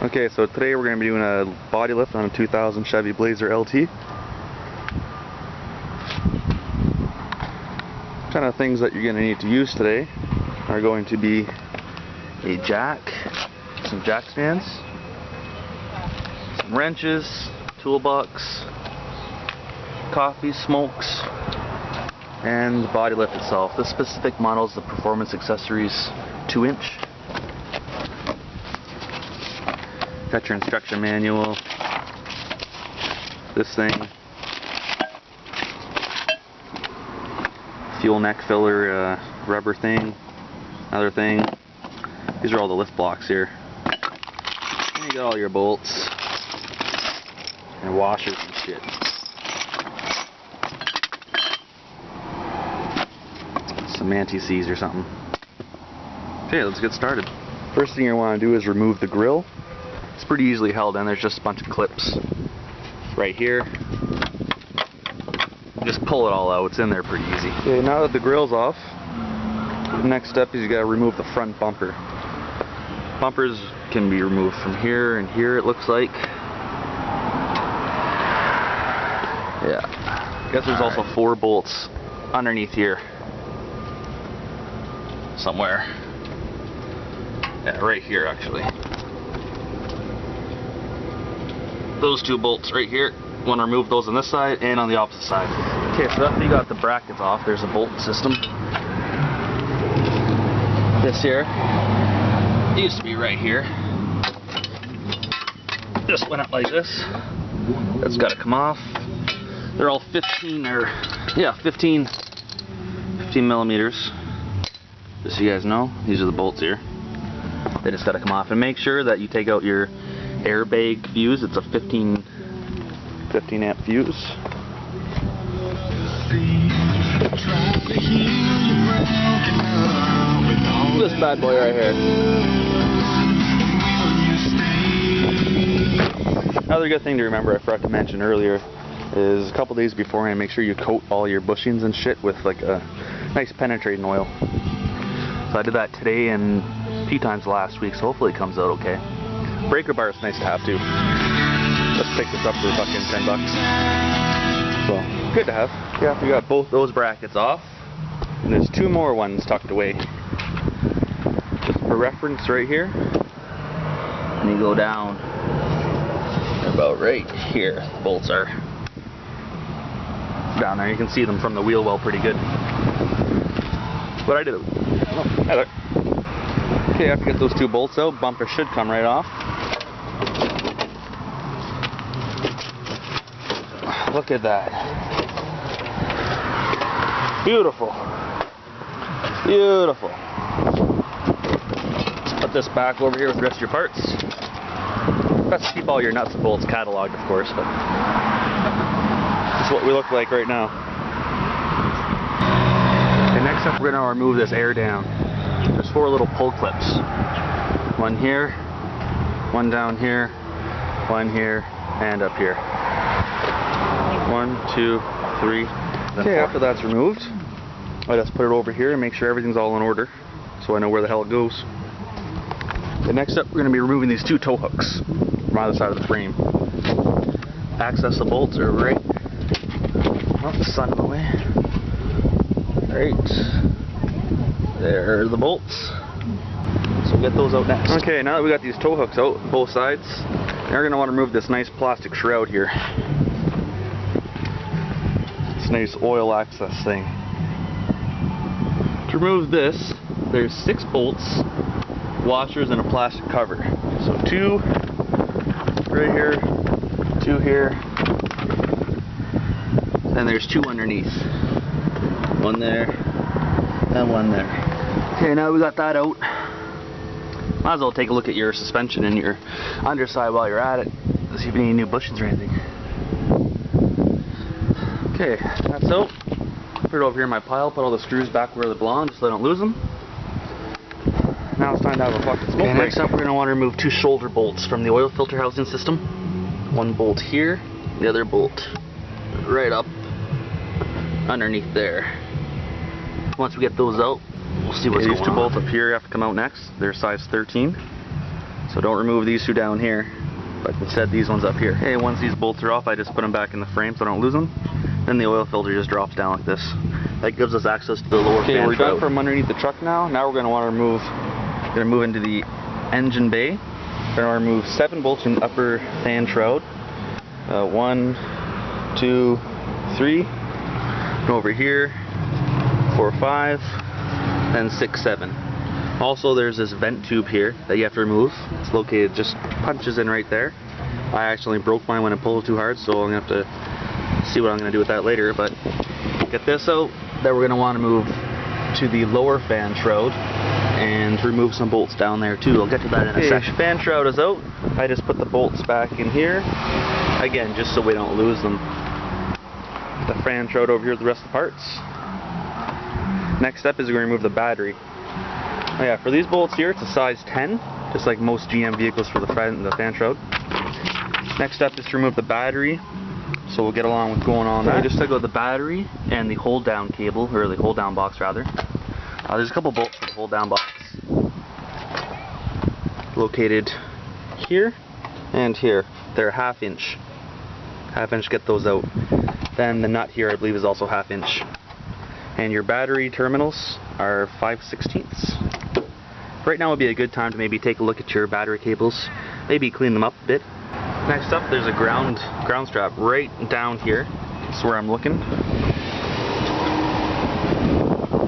Okay, so today we're going to be doing a body lift on a 2000 Chevy Blazer LT. Kind of things that you're going to need to use today are going to be a jack, some jack stands, some wrenches, toolbox, coffee, smokes, and the body lift itself. This specific model is the Performance Accessories 2-inch. Got your instruction manual, this thing, fuel neck filler rubber thing, another thing. These are all the lift blocks here. And you got all your bolts and washers and shit. Some anti-seize or something. Okay, let's get started. First thing you want to do is remove the grill. It's pretty easily held in. There's just a bunch of clips right here. Just pull it all out. It's in there pretty easy. Okay, now that the grill's off, the next step is you gotta remove the front bumper. Bumpers can be removed from here and here, it looks like. Yeah. I guess there's also 4 bolts underneath here. Somewhere. Yeah, right here actually. Those 2 bolts right here. Want to remove those on this side and on the opposite side. Okay, so after you got the brackets off, there's a bolt system. This here used to be right here. Just went up like this. That's got to come off. They're all 15 millimeters. Just so you guys know, these are the bolts here. They just got to come off, and make sure that you take out your airbag fuse. It's a 15 amp fuse. This bad boy right here. Another good thing to remember, I forgot to mention earlier, is a couple days beforehand, make sure you coat all your bushings and shit with like a nice penetrating oil. So I did that today and a few times last week, so hopefully it comes out okay. Breaker bar is nice to have too. Let's pick this up for fucking $10. So, good to have. Yeah, we got both those brackets off. And there's 2 more ones tucked away. Just for reference right here. And you go down about right here. The bolts are down there. You can see them from the wheel well pretty good. But I did it. Oh, hi there. Okay, after you get those 2 bolts out, bumper should come right off. Look at that. Beautiful. Beautiful. Put this back over here with the rest of your parts. Best to keep all your nuts and bolts cataloged, of course, but this is what we look like right now. And next up, we're going to remove this air down. There's 4 little pull clips. 1 here, 1 down here, 1 here, and up here. 1, 2, 3, then 4. After that's removed, I just put it over here and make sure everything's all in order, so I know where the hell it goes. The next up, we're going to be removing these 2 tow hooks from either side of the frame. Access the bolts are right. Oh, the sun in the way. Right. There are the bolts. So we'll get those out next. Okay, now that we got these tow hooks out, both sides, now we're going to want to remove this nice plastic shroud here. This nice oil access thing. To remove this, there's 6 bolts, washers, and a plastic cover. So 2 right here, 2 here, and there's 2 underneath. 1 there, and 1 there. Okay, now we got that out. Might as well take a look at your suspension and your underside while you're at it. See if you need any new bushings or anything. Okay, that's out. Put it over here in my pile, put all the screws back where they belong, just so I don't lose them. Now it's time to have a fucking smoke break. Next up, we're going to want to remove 2 shoulder bolts from the oil filter housing system. 1 bolt here, the other bolt right up underneath there. Once we get those out, we'll see what's going on. These 2 bolts up here have to come out next. They're size 13. So don't remove these two down here, but instead these ones up here. Okay, once these bolts are off, I just put them back in the frame so I don't lose them. Then the oil filter just drops down like this. That gives us access to the lower fan shroud. Okay, we're done from underneath the truck now. Now we're going to want to move into the engine bay. We're going to remove 7 bolts from the upper fan shroud. 1, 2, 3. Go over here. 4, 5, and 6, 7. Also, there's this vent tube here that you have to remove. It's located, just punches in right there. I actually broke mine when I pulled it too hard, so I'm going to have to see what I'm going to do with that later. But get this out. Then we're going to want to move to the lower fan shroud and remove some bolts down there too. I'll get to that in a second. Fan shroud is out. I just put the bolts back in here. Again, just so we don't lose them. The fan shroud over here with the rest of the parts. Next step is we're going to remove the battery. Oh yeah, for these bolts here, it's a size 10, just like most GM vehicles for the fan shroud. Next step is to remove the battery, so we'll get along with going on that. Just took out the battery and the hold down cable, or the hold down box rather. There's a couple bolts for the hold down box. Located here and here. They're 1/2 inch. 1/2 inch, get those out. Then the nut here I believe is also 1/2 inch. And your battery terminals are 5/16. Right now would be a good time to maybe take a look at your battery cables, maybe clean them up a bit. Next up, there's a ground strap right down here. That's where I'm looking.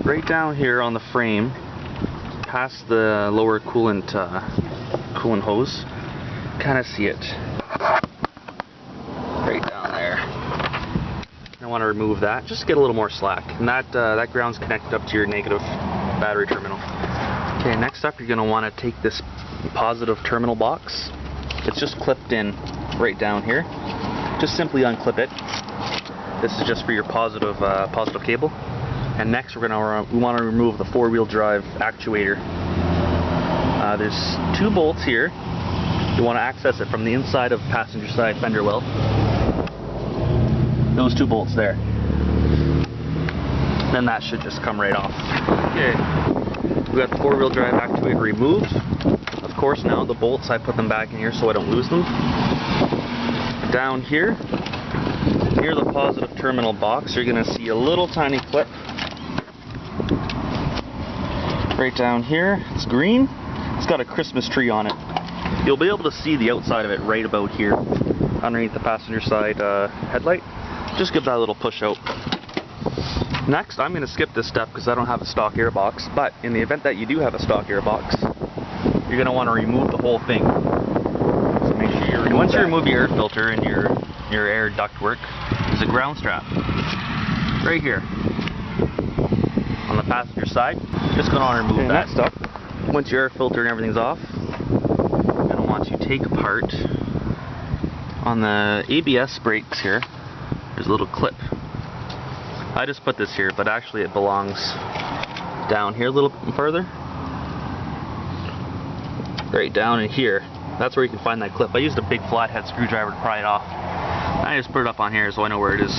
Right down here on the frame, past the lower coolant hose. Kind of see it. Right down there. I want to remove that, just to get a little more slack. And that ground's connected up to your negative battery terminal. Okay, next up you're going to want to take this positive terminal box. It's just clipped in right down here. Just simply unclip it. This is just for your positive cable. And next we want to remove the 4-wheel drive actuator. There's 2 bolts here. You want to access it from the inside of passenger side fender well. Those 2 bolts there. Then that should just come right off. Okay, we got the 4-wheel drive actuator removed. Of course now the bolts, I put them back in here so I don't lose them. Down here, near the positive terminal box, you're going to see a little tiny clip. Right down here, it's green. It's got a Christmas tree on it. You'll be able to see the outside of it right about here, underneath the passenger side headlight. Just give that a little push out. Next, I'm going to skip this step because I don't have a stock airbox, but in the event that you do have a stock airbox, you're going to want to remove the whole thing. So make sure you remove Once you remove your air filter and your air ductwork, there's a ground strap right here on the passenger side. Just going to want to remove that. Next up, once your air filter and everything's off, you're going to want to take apart on the ABS brakes here. There's a little clip. I just put this here, but actually it belongs down here a little further. Right down in here. That's where you can find that clip. I used a big flathead screwdriver to pry it off. I just put it up on here so I know where it is.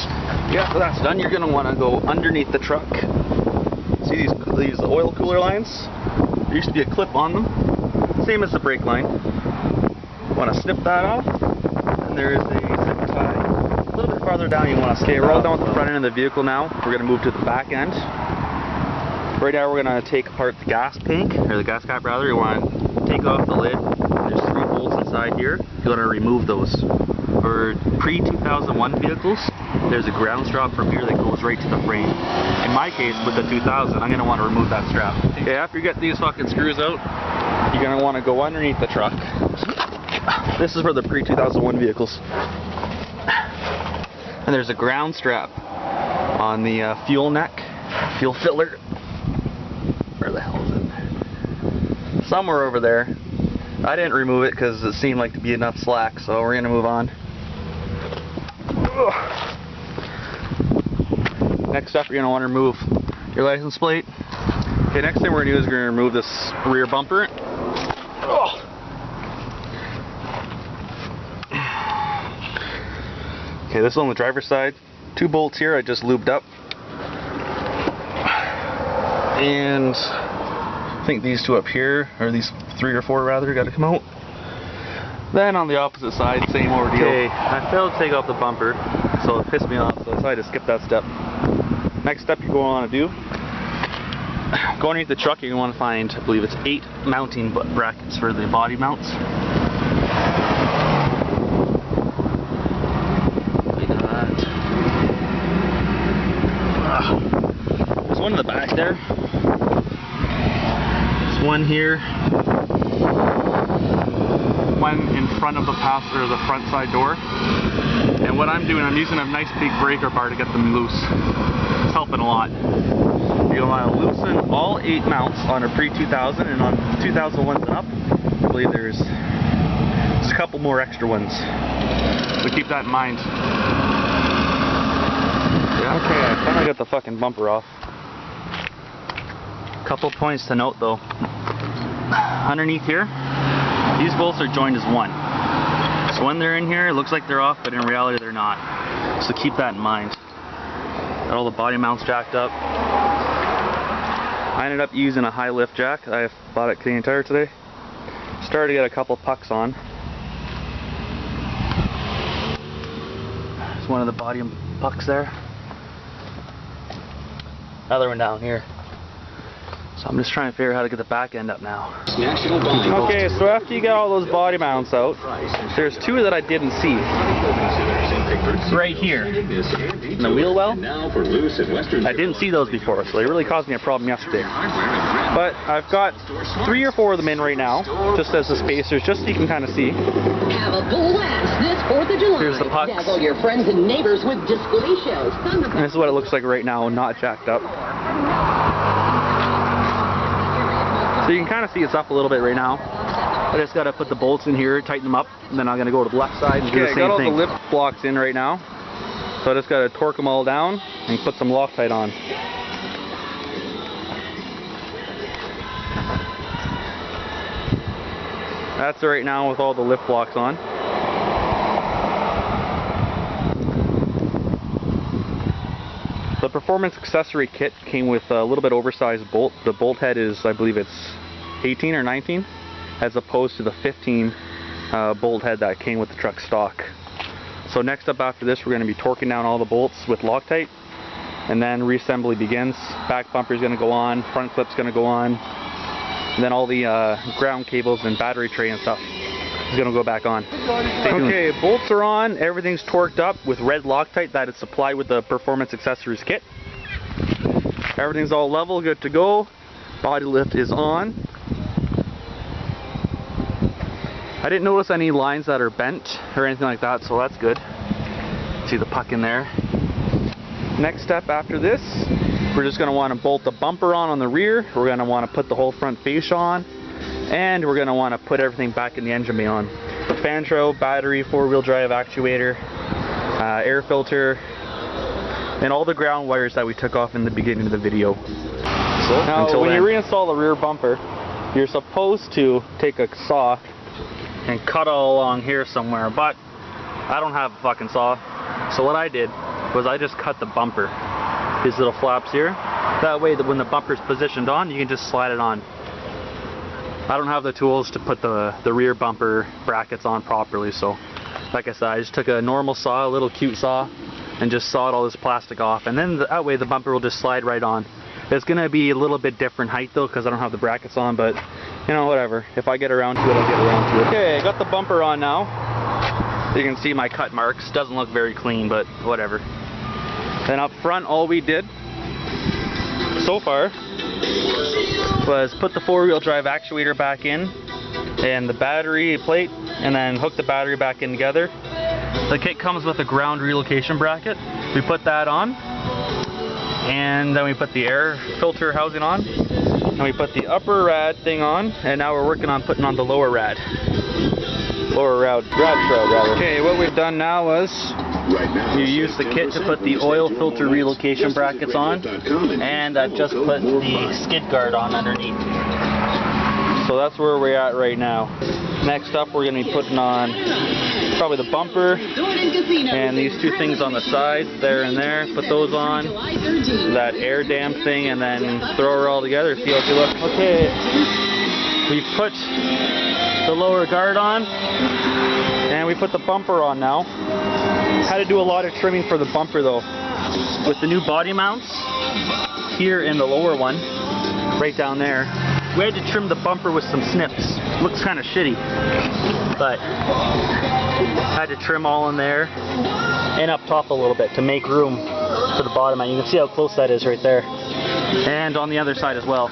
Yeah, so that's done. You're going to want to go underneath the truck. See these oil cooler lines? There used to be a clip on them. Same as the brake line. Want to snip that off. And there is a zip tie. A little bit farther down you want to stay. We're all done with the front end of the vehicle now. We're going to move to the back end. Right now we're going to take apart the gas tank, or the gas cap rather. You want to take off the lid. There's 3 bolts inside here. You're going to remove those. For pre-2001 vehicles, there's a ground strap from here that goes right to the frame. In my case, with the 2000, I'm going to want to remove that strap. Okay, after you get these fucking screws out, you're going to want to go underneath the truck. This is for the pre-2001 vehicles. And there's a ground strap on the fuel neck, fuel filler. Where the hell is it? Somewhere over there. I didn't remove it because it seemed like to be enough slack, so we're going to move on. Next up, you're going to want to remove your license plate. Okay, next thing we're going to do is we're going to remove this rear bumper. Okay, this is on the driver's side. 2 bolts here I just lubed up. And I think these 2 up here, or these 3 or 4 rather, got to come out. Then on the opposite side, same ordeal. Okay, I failed to take off the bumper, so it pissed me off, so I decided to skip that step. Next step you're going to want to do, go underneath the truck, you're going to want to find, I believe it's 8 mounting brackets for the body mounts. Look at that. There's one in the back there. There's one here. One in front of the passenger, the front side door. And what I'm doing, I'm using a nice big breaker bar to get them loose. It's helping a lot. You're going to want to loosen all 8 mounts on a pre-2000, and on 2001s and up, I believe there's a couple more extra ones. So keep that in mind. Yeah. Okay, I finally got the fucking bumper off. Couple points to note though. Underneath here, these bolts are joined as one. So when they're in here, it looks like they're off, but in reality they're not. So keep that in mind. Got all the body mounts jacked up. I ended up using a high lift jack. I bought at Canadian Tire today. Started to get a couple pucks on. There's one of the body pucks there. Another one down here. So I'm just trying to figure out how to get the back end up now. Okay, so after you get all those body mounts out, there's 2 that I didn't see. Right here. In the wheel well. I didn't see those before, so they really caused me a problem yesterday. But I've got 3 or 4 of them in right now, just as the spacers, just so you can kind of see. Have a blast this 4th of July. Here's the pucks. Dazzle your friends and neighbors with display shows. And this is what it looks like right now, not jacked up. So you can kind of see it's up a little bit right now. I just got to put the bolts in here, tighten them up, and then I'm going to go to the left side and do the same thing. I got all the lip blocks in right now. So I just got to torque them all down and put some Loctite on. That's it right now with all the lift blocks on. The performance accessory kit came with a little bit oversized bolt. The bolt head is, I believe it's 18 or 19, as opposed to the 15 bolt head that came with the truck stock. So next up after this, we're going to be torquing down all the bolts with Loctite, and then reassembly begins. Back bumper is going to go on, front clip's going to go on, and then all the ground cables and battery tray and stuff is going to go back on. Okay, bolts are on, everything's torqued up with red Loctite that is supplied with the performance accessories kit. Everything's all level, good to go. Body lift is on. I didn't notice any lines that are bent or anything like that, so that's good. See the puck in there. Next step after this, we're just going to want to bolt the bumper on the rear. We're going to want to put the whole front fascia on. And we're going to want to put everything back in the engine bay on. The fan trail, battery, 4-wheel drive actuator, air filter, and all the ground wires that we took off in the beginning of the video. So, now, when you reinstall the rear bumper, you're supposed to take a saw and cut all along here somewhere, but I don't have a fucking saw. So what I did was I just cut the bumper, these little flaps here. That way that when the bumper's positioned on, you can just slide it on. I don't have the tools to put the rear bumper brackets on properly, so like I said, I just took a normal saw, a little cute saw, and just sawed all this plastic off, and then that way the bumper will just slide right on. It's going to be a little bit different height though, because I don't have the brackets on, but you know, whatever. If I get around to it, I'll get around to it. Okay, I got the bumper on now. You can see my cut marks. Doesn't look very clean, but whatever. Then up front, all we did so far was put the 4-wheel drive actuator back in and the battery plate, and then hook the battery back in together. The kit comes with a ground relocation bracket. We put that on, and then we put the air filter housing on, and we put the upper rad thing on, and now we're working on putting on the lower rad. Rad shroud rather. Okay, what we've done now was you use the kit to put the oil filter relocation brackets on, and I've just put the skid guard on underneath. So that's where we're at right now. Next up, we're going to be putting on probably the bumper and these 2 things on the side, there and there. Put those on, that air dam thing, and then throw her all together, see how she looks. Okay, we put the lower guard on, and we put the bumper on now. Had to do a lot of trimming for the bumper though. With the new body mounts here in the lower one, right down there, we had to trim the bumper with some snips. Looks kind of shitty, but had to trim all in there and up top a little bit to make room for the bottom mount. You can see how close that is right there, and on the other side as well.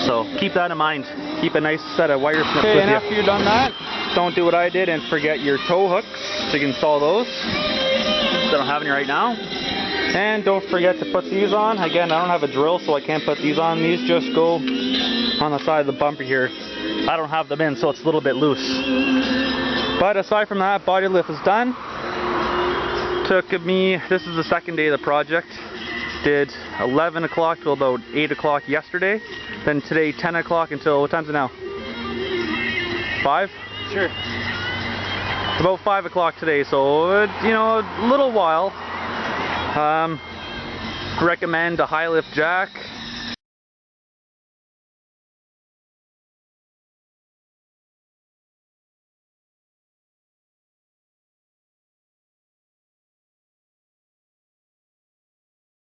So keep that in mind. Keep a nice set of wire snips with you. And after you're done that, don't do what I did and forget your tow hooks to install those. I don't have any right now. And don't forget to put these on. Again, I don't have a drill, so I can't put these on. These just go on the side of the bumper here. I don't have them in, so it's a little bit loose. But aside from that, body lift is done. Took me, this is the second day of the project. Did 11 o'clock till about 8 o'clock yesterday. Then today 10 o'clock until, what time is it now? 5? Sure. About 5 o'clock today, so you know, a little while. Recommend a high lift jack.